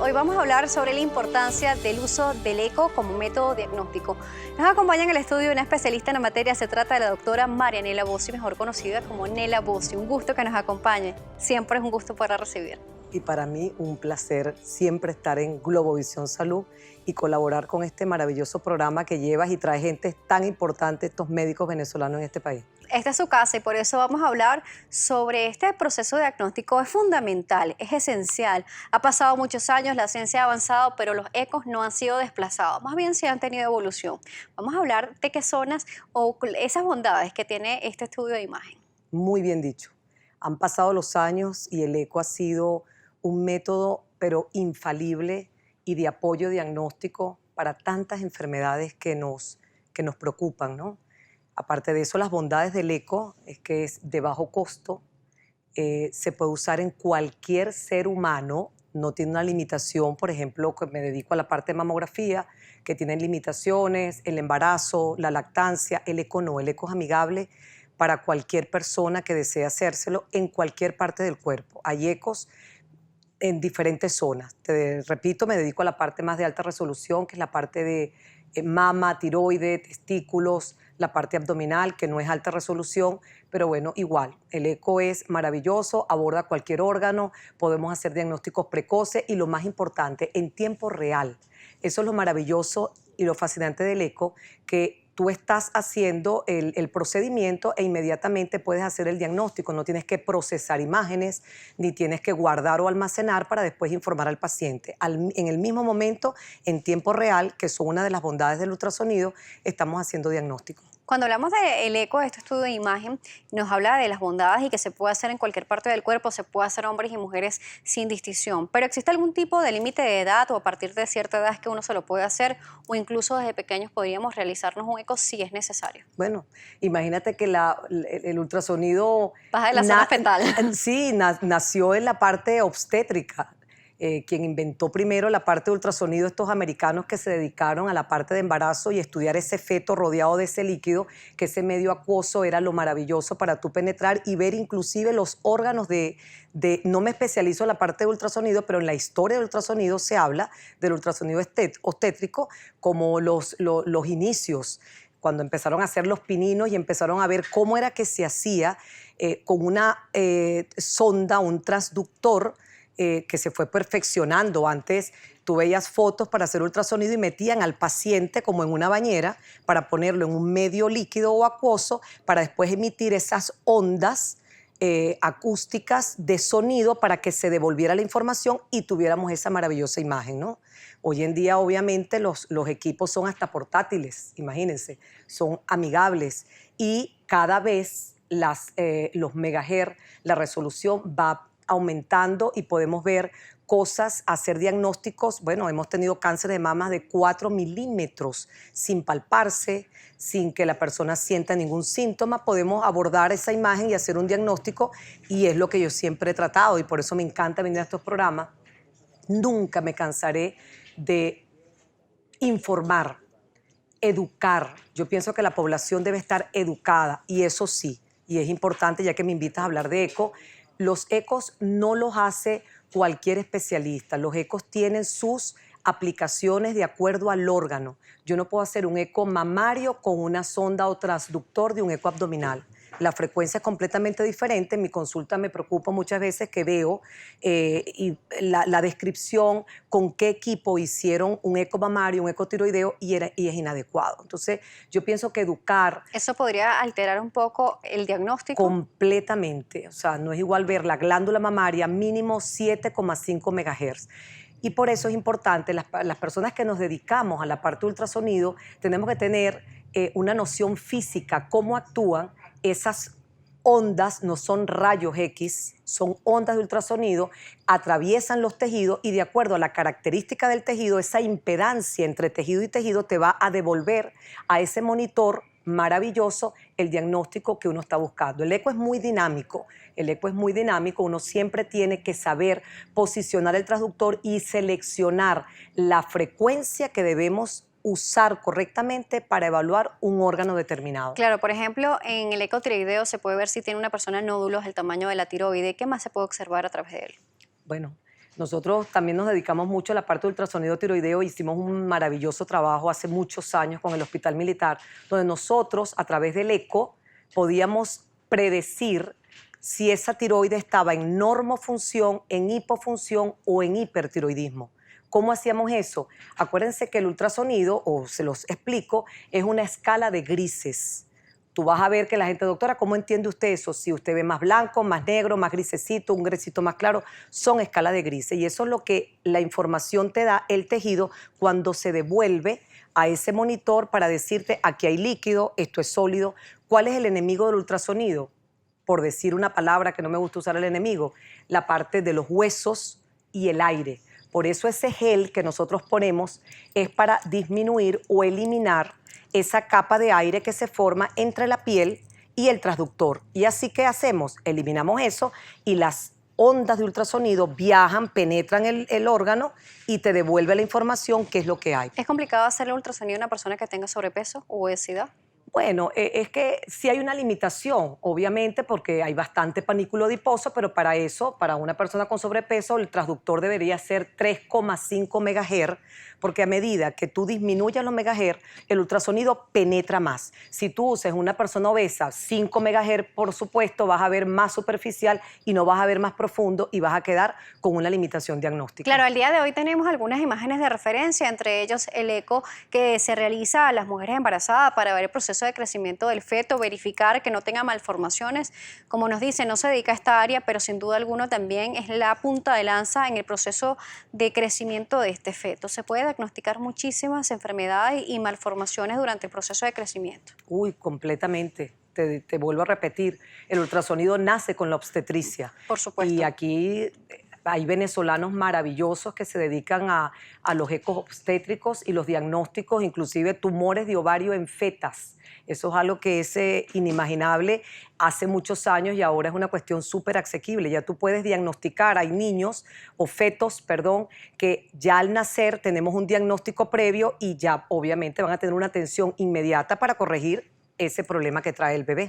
Hoy vamos a hablar sobre la importancia del uso del eco como método diagnóstico. Nos acompaña en el estudio una especialista en la materia. Se trata de la doctora Marianela Bossi, mejor conocida como Nela Bossi. Un gusto que nos acompañe. Siempre es un gusto para recibir. Y para mí un placer siempre estar en Globovisión Salud y colaborar con este maravilloso programa que llevas y trae gente tan importante, estos médicos venezolanos en este país. Esta es su casa y por eso vamos a hablar sobre este proceso diagnóstico. Es fundamental, es esencial. Ha pasado muchos años, la ciencia ha avanzado, pero los ecos no han sido desplazados, más bien sí han tenido evolución. Vamos a hablar de qué zonas o esas bondades que tiene este estudio de imagen. Muy bien dicho. Han pasado los años y el eco ha sido un método, pero infalible y de apoyo diagnóstico para tantas enfermedades que nos preocupan, ¿no? Aparte de eso, las bondades del eco es que es de bajo costo, se puede usar en cualquier ser humano, no tiene una limitación, por ejemplo, que me dedico a la parte de mamografía, que tienen limitaciones, el embarazo, la lactancia, el eco no, el eco es amigable para cualquier persona que desee hacérselo en cualquier parte del cuerpo. Hay ecos en diferentes zonas. Te repito, me dedico a la parte más de alta resolución, que es la parte de mama, tiroide, testículos, la parte abdominal, que no es alta resolución, pero bueno, igual, el eco es maravilloso, aborda cualquier órgano, podemos hacer diagnósticos precoces y lo más importante, en tiempo real. Eso es lo maravilloso y lo fascinante del eco, que tú estás haciendo el procedimiento e inmediatamente puedes hacer el diagnóstico. No tienes que procesar imágenes, ni tienes que guardar o almacenar para después informar al paciente. En el mismo momento, en tiempo real, que son una de las bondades del ultrasonido, estamos haciendo diagnóstico. Cuando hablamos del eco, de este estudio de imagen, nos habla de las bondades y que se puede hacer en cualquier parte del cuerpo, se puede hacer hombres y mujeres sin distinción. ¿Pero existe algún tipo de límite de edad o a partir de cierta edad es que uno se lo puede hacer o incluso desde pequeños podríamos realizarnos un eco si es necesario? Bueno, imagínate que el ultrasonido Baja de la zona fetal. sí, nació en la parte obstétrica. Quien inventó primero la parte de ultrasonido, estos americanos que se dedicaron a la parte de embarazo y estudiar ese feto rodeado de ese líquido, que ese medio acuoso era lo maravilloso para tú penetrar y ver inclusive los órganos no me especializo en la parte de ultrasonido, pero en la historia del ultrasonido se habla del ultrasonido obstétrico como los inicios, cuando empezaron a hacer los pininos y empezaron a ver cómo era que se hacía con una sonda, un transductor, que se fue perfeccionando. Antes tú veías fotos para hacer ultrasonido y metían al paciente como en una bañera para ponerlo en un medio líquido o acuoso para después emitir esas ondas acústicas de sonido para que se devolviera la información y tuviéramos esa maravillosa imagen, ¿no? Hoy en día, obviamente, los equipos son hasta portátiles, imagínense, son amigables y cada vez los megahertz, la resolución va aumentando y podemos ver cosas, hacer diagnósticos. Bueno, hemos tenido cáncer de mama de 4 milímetros sin palparse, sin que la persona sienta ningún síntoma. Podemos abordar esa imagen y hacer un diagnóstico y es lo que yo siempre he tratado y por eso me encanta venir a estos programas. Nunca me cansaré de informar, educar. Yo pienso que la población debe estar educada y eso sí, y es importante ya que me invitas a hablar de eco, los ecos no los hace cualquier especialista. Los ecos tienen sus aplicaciones de acuerdo al órgano. Yo no puedo hacer un eco mamario con una sonda o transductor de un eco abdominal. La frecuencia es completamente diferente. En mi consulta me preocupa muchas veces que veo y la descripción con qué equipo hicieron un eco mamario, un eco tiroideo y es inadecuado. Entonces, yo pienso que educar... ¿Eso podría alterar un poco el diagnóstico? Completamente. O sea, no es igual ver la glándula mamaria mínimo 7,5 megahertz. Y por eso es importante, las personas que nos dedicamos a la parte de ultrasonido, tenemos que tener una noción física, cómo actúan esas ondas, no son rayos X, son ondas de ultrasonido, atraviesan los tejidos y de acuerdo a la característica del tejido, esa impedancia entre tejido y tejido te va a devolver a ese monitor maravilloso el diagnóstico que uno está buscando. El eco es muy dinámico, uno siempre tiene que saber posicionar el transductor y seleccionar la frecuencia que debemos usar correctamente para evaluar un órgano determinado. Claro, por ejemplo, en el ecotiroideo se puede ver si tiene una persona nódulos del tamaño de la tiroide. ¿Qué más se puede observar a través de él? Bueno, Nosotros también nos dedicamos mucho a la parte de ultrasonido tiroideo. Hicimos un maravilloso trabajo hace muchos años con el Hospital Militar, donde nosotros, a través del eco, podíamos predecir si esa tiroide estaba en normofunción, en hipofunción o en hipertiroidismo. ¿Cómo hacíamos eso? Acuérdense que el ultrasonido, o se los explico, es una escala de grises. Tú vas a ver que la gente, doctora, ¿cómo entiende usted eso? Si usted ve más blanco, más negro, más grisecito, un grisito más claro, son escalas de grises. Y eso es lo que la información te da el tejido cuando se devuelve a ese monitor para decirte, aquí hay líquido, esto es sólido. ¿Cuál es el enemigo del ultrasonido? Por decir una palabra que no me gusta usar el enemigo, la parte de los huesos y el aire. Por eso ese gel que nosotros ponemos es para disminuir o eliminar esa capa de aire que se forma entre la piel y el transductor. Y así que hacemos, eliminamos eso y las ondas de ultrasonido viajan, penetran el órgano y te devuelve la información, qué es lo que hay. ¿Es complicado hacerle ultrasonido a una persona que tenga sobrepeso u obesidad? Bueno, es que sí hay una limitación, obviamente, porque hay bastante panículo adiposo, pero para eso, para una persona con sobrepeso, el transductor debería ser 3,5 MHz, porque a medida que tú disminuyas los megahertz, el ultrasonido penetra más. Si tú usas una persona obesa, 5 MHz, por supuesto, vas a ver más superficial y no vas a ver más profundo y vas a quedar con una limitación diagnóstica. Claro, al día de hoy tenemos algunas imágenes de referencia, entre ellos el eco que se realiza a las mujeres embarazadas para ver el proceso de crecimiento del feto, verificar que no tenga malformaciones. Como nos dice, no se dedica a esta área, pero sin duda alguna también es la punta de lanza en el proceso de crecimiento de este feto. Se puede diagnosticar muchísimas enfermedades y malformaciones durante el proceso de crecimiento. Uy, completamente. Te vuelvo a repetir, el ultrasonido nace con la obstetricia. Por supuesto. Y aquí hay venezolanos maravillosos que se dedican a los ecos obstétricos y los diagnósticos, inclusive tumores de ovario en fetas. Eso es algo que es inimaginable hace muchos años y ahora es una cuestión súper asequible. Ya tú puedes diagnosticar, hay niños o fetos, perdón, que ya al nacer tenemos un diagnóstico previo y ya obviamente van a tener una atención inmediata para corregir ese problema que trae el bebé.